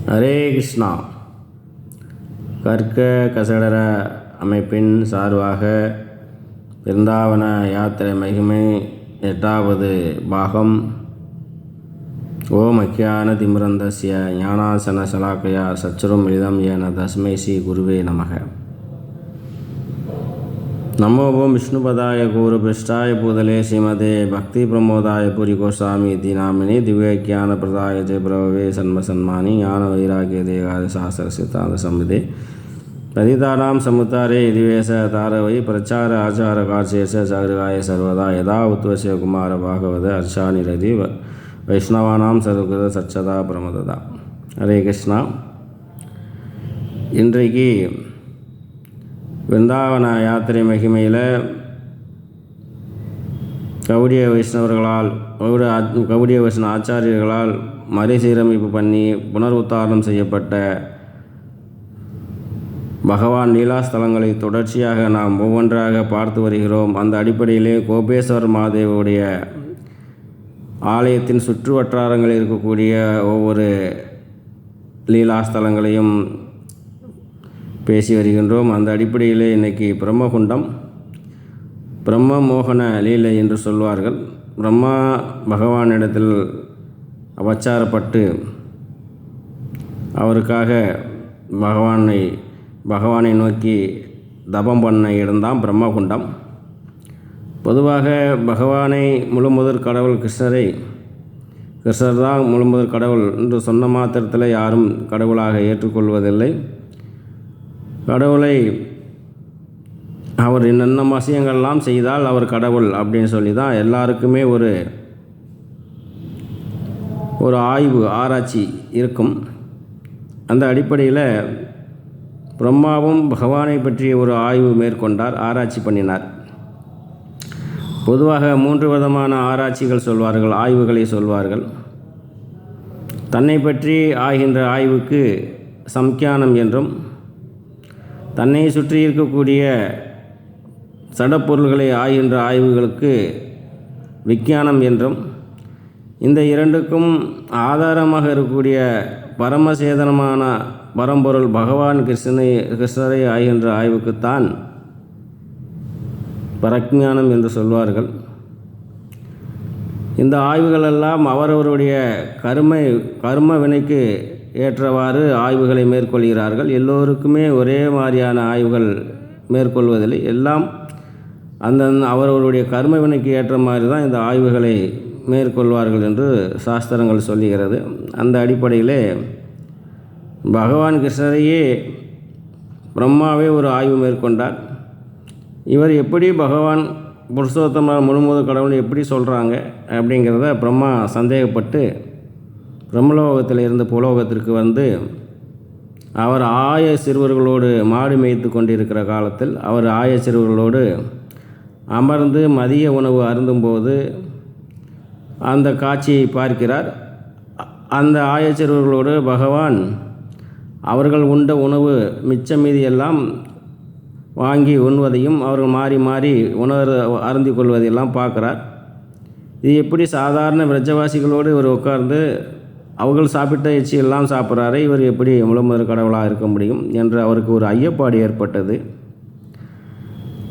ஹரே கிருஷ்ணா. கற்க கசடர அமைப்பின் சார்பாக விருந்தாவன யாத்திரை மகிமை 8வது பாகம். ஓம் அக்ஞான திமிரந்தஸ்ய ஞானாசன சலாக்கயா சச்சுரம் மிலிதம் ஏன தஸ்மை ஸ்ரீ குருவே நமக. நமோ ஓம் விஷ்ணுபதாய குரு பிருஷ்டாய பூதலே ஸ்ரீமதே பக்தி பிரமோதாய புரி கோஸ்வாமி இதி நாமினே திவ்ய ஜான பிரதாய ஜெய பிரபவே சன்ம சன்மானி ஞான வைராகிய தேகாத சாஸ்திர சித்தாந்த சம்மிதே பதிதானாம் சமுத்தாரே இதிவேச தாரவை பிரச்சார ஆச்சார கார்சேஷ சகருகாய சர்வதா யதா உத்வச குமார பாகவத அர்ச்சானிரதி வைஷ்ணவானாம் சர்வகத சச்சதா பிரமததா. ஹரே கிருஷ்ணா. இன்றைக்கு விருந்தாவன யாத்திரை மகிமையில் கௌடிய வைஷ்ணவர்களால் கௌடிய வைஷ்ணவ ஆச்சாரியர்களால் மறுசீரமைப்பு பண்ணி புனருத்தாரணம் செய்யப்பட்ட பகவான் லீலாஸ்தலங்களை தொடர்ச்சியாக நாம் ஒவ்வொன்றாக பார்த்து வருகிறோம். அந்த அடிப்படையிலே கோபேஸ்வர் மாதேவுடைய ஆலயத்தின் சுற்று வட்டாரங்களில் இருக்கக்கூடிய ஒவ்வொரு லீலாஸ்தலங்களையும் பேசி வருகின்றோம். அந்த அடிப்படையிலே இன்றைக்கி பிரம்மகுண்டம் பிரம்ம மோகன லீலை என்று சொல்வார்கள். பிரம்மா பகவானிடத்தில் அவச்சாரப்பட்டு அவருக்காக பகவானை நோக்கி தபம் பண்ண இடம்தான் பிரம்மகுண்டம். பொதுவாக பகவானை முழுமுதற் கடவுள் கிருஷ்ணர் தான் முழுமுதற் கடவுள் என்று சொன்ன மாத்திரத்தில் யாரும் கடவுளாக ஏற்றுக்கொள்வதில்லை. கடவுளை அவர் என்னென்ன விஷயங்கள்லாம் செய்தால் அவர் கடவுள் அப்படின்னு சொல்லி தான் எல்லாருக்குமே ஒரு ஆராய்ச்சி இருக்கும். அந்த அடிப்படையில் பிரம்மாவும் பகவானை பற்றிய ஒரு ஆய்வு மேற்கொண்டார், ஆராய்ச்சி பண்ணினார். பொதுவாக 3 விதமான ஆராய்ச்சிகள் சொல்வார்கள், ஆய்வுகளை சொல்வார்கள். தன்னை பற்றி ஆகின்ற ஆய்வுக்கு சம்ஞானம் என்றும், தன்னை சுற்றி இருக்கக்கூடிய சடப்பொருள்களை ஆய்கின்ற ஆய்வுகளுக்கு விஞ்ஞானம் என்றும், இந்த இரண்டுக்கும் ஆதாரமாக இருக்கக்கூடிய பரமசேதனமான பரம்பொருள் பகவான் கிருஷ்ணரை ஆய்கின்ற ஆய்வுக்குத்தான் பரஞானம் என்று சொல்வார்கள். இந்த ஆய்வுகளெல்லாம் அவரவருடைய கர்ம வினைக்கு ஏற்றவாறு ஆய்வுகளை மேற்கொள்கிறார்கள். எல்லோருக்குமே ஒரே மாதிரியான ஆய்வுகள் மேற்கொள்வதில்லை. எல்லாம் அவரவருடைய கர்ம வினைக்கு ஏற்ற மாதிரி தான் இந்த ஆய்வுகளை மேற்கொள்வார்கள் என்று சாஸ்திரங்கள் சொல்லுகிறது. அந்த அடிப்படையிலே பகவான் கிருஷ்ணரையே பிரம்மாவே ஒரு ஆய்வு மேற்கொண்டார். இவர் எப்படி பகவான் புருஷோத்தம முழுமுதற் கடவுள் எப்படி சொல்கிறாங்க அப்படிங்கிறத பிரம்மா சந்தேகப்பட்டு பிரம்மலோகத்தில் இருந்து புலோகத்திற்கு வந்து அவர் சிறுவர்களோடு மாடு மேய்த்து கொண்டிருக்கிற காலத்தில் அவர் சிறுவர்களோடு அமர்ந்து மதிய உணவு அருந்தும்போது அந்த காட்சியை பார்க்கிறார். அந்த சிறுவர்களோடு பகவான் அவர்கள் உண்ட உணவு மிச்சம் மீதியெல்லாம் வாங்கி உண்வதையும் அவர்கள் மாறி மாறி அருந்தி கொள்வதையெல்லாம் பார்க்குறார். இது எப்படி சாதாரண விரஜவாசிகளோடு இவர் உட்கார்ந்து அவர்கள் சாப்பிட்ட எச்சியெல்லாம் சாப்பிட்றாரு, இவர் எப்படி முழுமுதற் கடவுளாக இருக்க முடியும் என்று அவருக்கு ஒரு ஐயப்பாடு ஏற்பட்டது.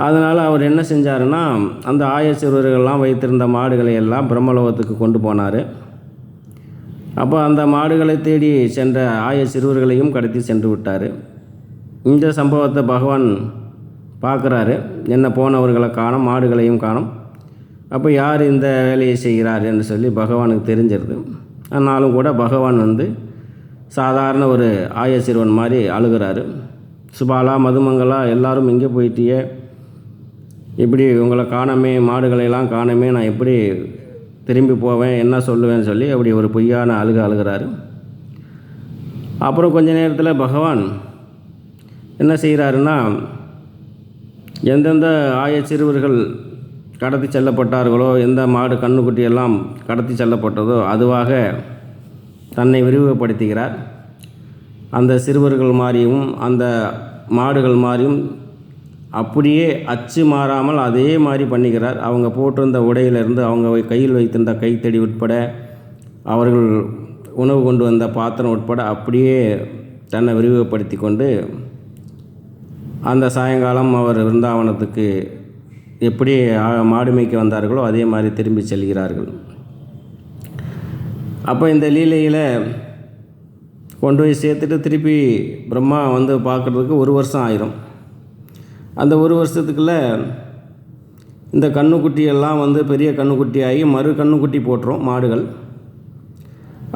அதனால் அவர் என்ன செஞ்சாருன்னா, அந்த சிறுவர்கள்லாம் வைத்திருந்த மாடுகளை எல்லாம் பிரம்மலோகத்துக்கு கொண்டு போனார். அப்போ அந்த மாடுகளை தேடி சென்ற சிறுவர்களையும் கடத்தி சென்று விட்டார். இந்த சம்பவத்தை பகவான் பார்க்குறாரு. என்ன போனவர்களை காணோம், மாடுகளையும் காணோம். அப்போ யார் இந்த வேலையை செய்கிறார் என்று சொல்லி பகவானுக்கு தெரிஞ்சிருது. ஆனாலும் கூட பகவான் சாதாரண ஒரு சிறுவன் மாதிரி அழுகிறாரு. சுபாலா, மதுமங்களா, எல்லாரும் இங்கே போயிட்டியே, இப்படி உங்களை காணமே, மாடுகளையெல்லாம் காணமே, நான் எப்படி திரும்பி போவேன், என்ன சொல்லுவேன்னு சொல்லி அப்படி ஒரு பொய்யான அழுகிறாரு. அப்புறம் கொஞ்ச நேரத்தில் பகவான் என்ன செய்கிறாருன்னா, எந்தெந்த சிறுவர்கள் கடத்தி செல்லப்பட்டார்களோ, எந்த மாடு கண்ணுக்குட்டியெல்லாம் கடத்தி செல்லப்பட்டதோ அதுவாக தன்னை விரிவுபடுத்துகிறார். அந்த சிறுவர்கள் மாதிரியும் அந்த மாடுகள் மாதிரியும் அப்படியே அச்சு மாறாமல் அதே மாதிரி பண்ணுகிறார். அவங்க போட்டிருந்த உடையிலிருந்து அவங்க கையில் வைத்திருந்த கைத்தடி உட்பட அவர்கள் உணவு கொண்டு வந்த பாத்திரம் உட்பட அப்படியே தன்னை விரிவுபடுத்தி கொண்டு அந்த சாயங்காலம் அவர் விருந்தாவனத்துக்கு எப்படி மாடு மேய்க்க வந்தார்களோ அதே மாதிரி திரும்பி செல்கிறார்கள். அப்போ இந்த லீலையில் கொண்டு போய் சேர்த்துட்டு திருப்பி பிரம்மா வந்து பார்க்குறதுக்கு 1 வருஷம் ஆயிரும். அந்த 1 வருஷத்துக்குள்ளே இந்த கன்றுக்குட்டியெல்லாம் வந்து பெரிய கன்றுக்குட்டி ஆகி மறு கன்றுக்குட்டி போட்டுரும் மாடுகள்.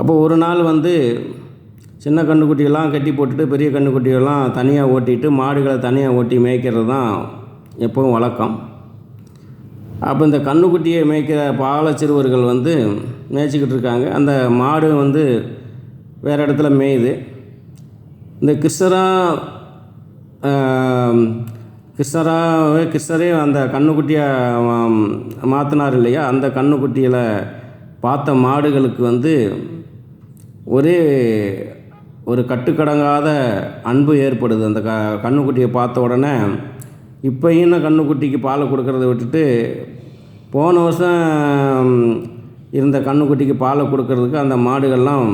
அப்போ ஒரு நாள் வந்து சின்ன கன்றுக்குட்டியெல்லாம் கட்டி போட்டுட்டு பெரிய கன்றுக்குட்டியெல்லாம் தனியாக ஓட்டிட்டு மாடுகளை தனியாக ஓட்டி மேய்க்கிறது தான் எப்பவும் வழக்கம். அப்போ இந்த கன்றுக்குட்டியை மேய்க்கிற பால சிறுவர்கள் வந்து மேய்ச்சிக்கிட்டு இருக்காங்க. அந்த மாடு வந்து வேறு இடத்துல மேயுது. இந்த கிருஷ்ணரே அந்த கன்றுக்குட்டியை மாற்றினார் இல்லையா, அந்த கன்றுக்குட்டியில் பார்த்த மாடுகளுக்கு வந்து ஒரு கட்டுக்கடங்காத அன்பு ஏற்படுது. அந்த கன்றுக்குட்டியை பார்த்த உடனே இப்போயும் கன்றுக்குட்டிக்கு பாலை கொடுக்கறத விட்டுட்டு போன வருஷம் இருந்த கன்றுக்குட்டிக்கு பாலை கொடுக்கறதுக்கு அந்த மாடுகள்லாம்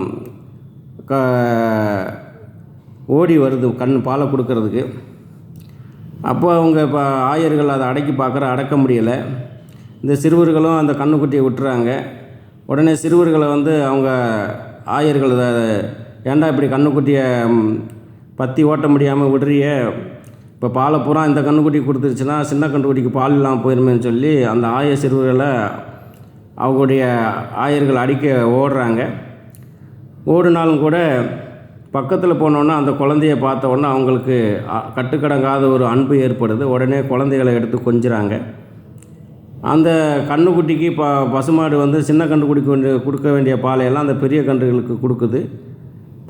ஓடி வருது பாலை கொடுக்கறதுக்கு. அப்போ அவங்க ஆயர்கள் அதை அடக்க முடியலை. இந்த சிறுவர்களும் அந்த கன்றுக்குட்டியை விட்டுறாங்க. உடனே சிறுவர்களை வந்து அவங்க ஆயர்கள், ஏன்டா இப்படி கன்றுக்குட்டியை பற்றி ஓட்ட முடியாமல் விடுறிய, இப்போ பாலை பூரா இந்த கன்றுக்குட்டி கொடுத்துருச்சுன்னா சின்ன கன்றுக்குட்டிக்கு பால் இல்லாமல் போயிருமேன்னு சொல்லி அந்த சிறுவர்களை அவங்களுடைய ஆயர்கள் அடிக்க ஓடுறாங்க. ஓடினாலும் கூட பக்கத்தில் போனோன்னா அந்த குழந்தைய பார்த்த உடனே அவங்களுக்கு கட்டுக்கடங்காத ஒரு அன்பு ஏற்படுது. உடனே குழந்தைகளை எடுத்து கொஞ்சுறாங்க. அந்த கன்றுக்குட்டிக்கு பசுமாடு வந்து சின்ன கன்றுக்குட்டிக்கு கொடுக்க வேண்டிய பாலையெல்லாம் அந்த பெரிய கன்றுகளுக்கு கொடுக்குது.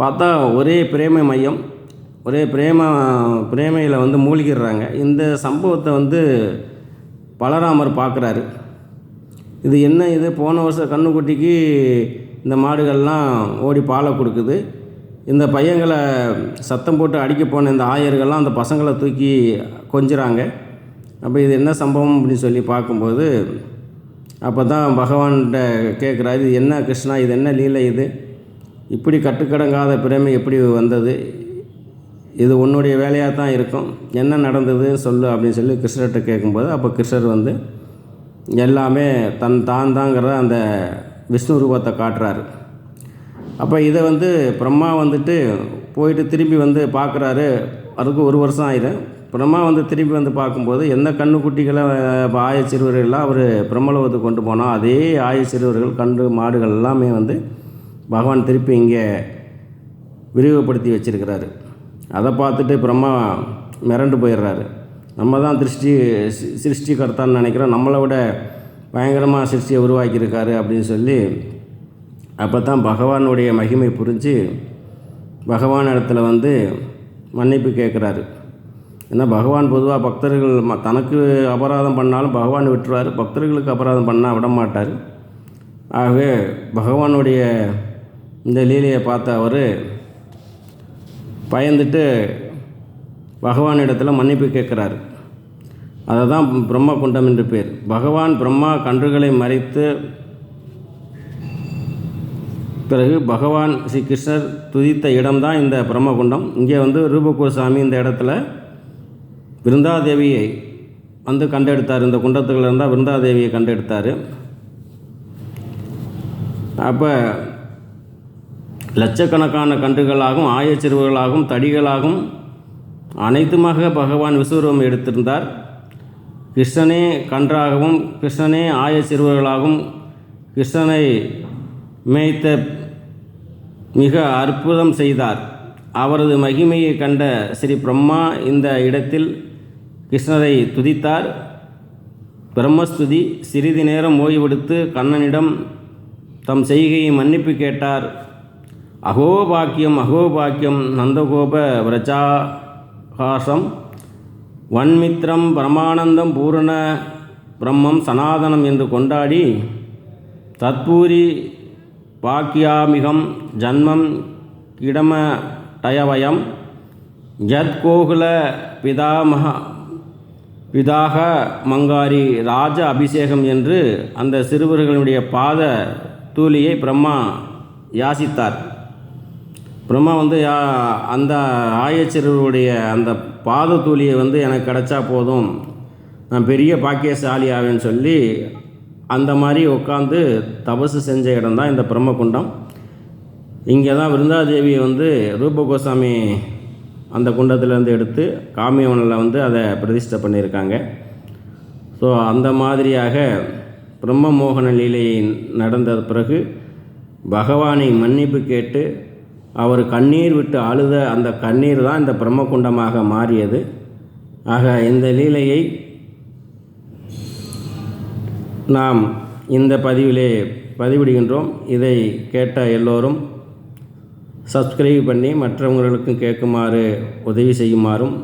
பார்த்தா ஒரே பிரேமை மையம், ஒரே பிரேமையில் வந்து மூழ்கிடுறாங்க. இந்த சம்பவத்தை வந்து பலராமர் பார்க்குறாரு. இது என்ன இது, போன வருஷம் கன்றுக்குட்டிக்கு இந்த மாடுகள்லாம் ஓடி பாலை கொடுக்குது, இந்த பையங்களை சத்தம் போட்டு அடிக்க போன இந்த ஆயர்கள்லாம் அந்த பசங்களை தூக்கி கொஞ்சுறாங்க. அப்போ இது என்ன சம்பவம் அப்படின்னு சொல்லி பார்க்கும்போது அப்போ தான் பகவான்கிட்ட கேட்குறாரு, இது என்ன கிருஷ்ணா, இது என்ன லீலை, இது இப்படி கட்டுக்கடங்காத பிரேமை எப்படி வந்தது, இது உன்னுடைய வேலையாக தான் இருக்கும், என்ன நடந்ததுன்னு சொல்லு அப்படின்னு சொல்லி கிருஷ்ணர்கிட்ட கேட்கும்போது அப்போ கிருஷ்ணர் வந்து எல்லாமே தான் தாங்கிற அந்த விஷ்ணு ரூபத்தை காட்டுறாரு. அப்போ இதை வந்து பிரம்மா வந்துட்டு போயிட்டு திரும்பி வந்து பார்க்குறாரு. அதுக்கு 1 வருஷம் ஆயிடும். பிரம்மா வந்து திரும்பி வந்து பார்க்கும்போது எந்த கன்றுக்குட்டிகளை சிறுவர்கள்லாம் அவர் பிரம்மலோகத்துக்கு கொண்டு போனால் அதே சிறுவர்கள் மாடுகள் எல்லாமே வந்து பகவான் திருப்பி இங்கே விரிவுபடுத்தி வச்சிருக்கிறாரு. அதை பார்த்துட்டு பிரம்மா மிரண்டு போயிடுறாரு. நம்ம தான் சிருஷ்டிகர்த்தான்னு நினைக்கிறோம், நம்மளை விட பயங்கரமாக சிருஷ்டியை உருவாக்கியிருக்காரு அப்படின்னு சொல்லி அப்போ தான் பகவானுடைய மகிமை புரிஞ்சு பகவான் இடத்துல வந்து மன்னிப்பு கேட்குறாரு. ஏன்னா பகவான் பொதுவாக பக்தர்கள் தனக்கு அபராதம் பண்ணாலும் பகவான் விட்டுருவார், பக்தர்களுக்கு அபராதம் பண்ணால் விட மாட்டார். ஆகவே பகவானுடைய இந்த லீலையை பார்த்த அவர் பயந்துட்டு பகவானிடத்தில் மன்னிப்பு கேட்குறாரு. அதை தான் பிரம்ம குண்டம் என்று பேர். பகவான் பிரம்மா கன்றுகளை மறைத்து பிறகு பகவான் ஸ்ரீ கிருஷ்ணர் துதித்த இடம்தான் இந்த பிரம்மகுண்டம். இங்கே வந்து ரூபகோசாமி இந்த இடத்துல விருந்தாதேவியை வந்து கண்டெடுத்தார். இந்த குண்டத்துக்குள்ள இருந்தால் விருந்தாதேவியை கண்டெடுத்தார். அப்போ லட்சக்கணக்கான கன்றுகளாகவும் சிறுவர்களாகவும் தடிகளாகவும் அனைத்துமாக பகவான் விஸ்வரூபம் எடுத்திருந்தார். கிருஷ்ணனே கன்றாகவும் கிருஷ்ணனே சிறுவர்களாகவும் கிருஷ்ணனை மேய்த்த மிக அற்புதம் செய்தார். அவரது மகிமையை கண்ட ஸ்ரீ பிரம்மா இந்த இடத்தில் கிருஷ்ணரை துதித்தார். பிரம்மஸ்துதி. சிறிது நேரம் ஓய்வெடுத்து கண்ணனிடம் தம் செய்கையை மன்னிப்பு கேட்டார். அகோபாக்கியம் அகோபாக்கியம் நந்தகோப விரஜாகாசம் வன்மித்ரம் பரமானந்தம் பூரண பிரம்மம் சனாதனம் என்று கொண்டாடி தத்பூரி பாக்கியாமிகம் ஜன்மம் கிடம டயவயம் யத்கோகுல பிதாக மங்காரி ராஜ அபிஷேகம் என்று அந்த சிறுவர்களுடைய பாத தூளியை பிரம்மா யாசித்தார். பிரம்மா வந்து அந்த ஆயச்சிறுவருடைய அந்த பாதத்தூளியை வந்து எனக்கு கிடச்சா போதும், நான் பெரிய பாக்கியசாலி ஆவேன்னு சொல்லி அந்த மாதிரி உட்காந்து தபசு செஞ்ச இடம் தான் இந்த பிரம்மகுண்டம். இங்கே தான் விருந்தாதேவியை வந்து ரூப கோஸ்வாமி அந்த குண்டத்திலேருந்து எடுத்து காமியவனில் வந்து அதை பிரதிஷ்டை பண்ணியிருக்காங்க. ஸோ அந்த மாதிரியாக பிரம்ம மோகன லீலை நடந்த பிறகு பகவானை மன்னிப்பு கேட்டு அவர் கண்ணீர் விட்டு அழுத அந்த கண்ணீர் தான் இந்த பிரம்மகுண்டமாக மாறியது. ஆக இந்த லீலையை நாம் இந்த பதிவிலே பதிவிடுகின்றோம். இதை கேட்ட எல்லோரும் சப்ஸ்கிரைப் பண்ணி மற்றவங்களுக்கும் கேட்குமாறு உதவி செய்யுமாறும்,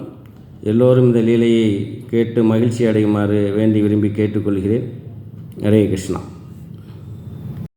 எல்லோரும் இந்த லீலையை கேட்டு மகிழ்ச்சி அடையுமாறு வேண்டி விரும்பி கேட்டுக்கொள்கிறேன். ஹரே கிருஷ்ணா.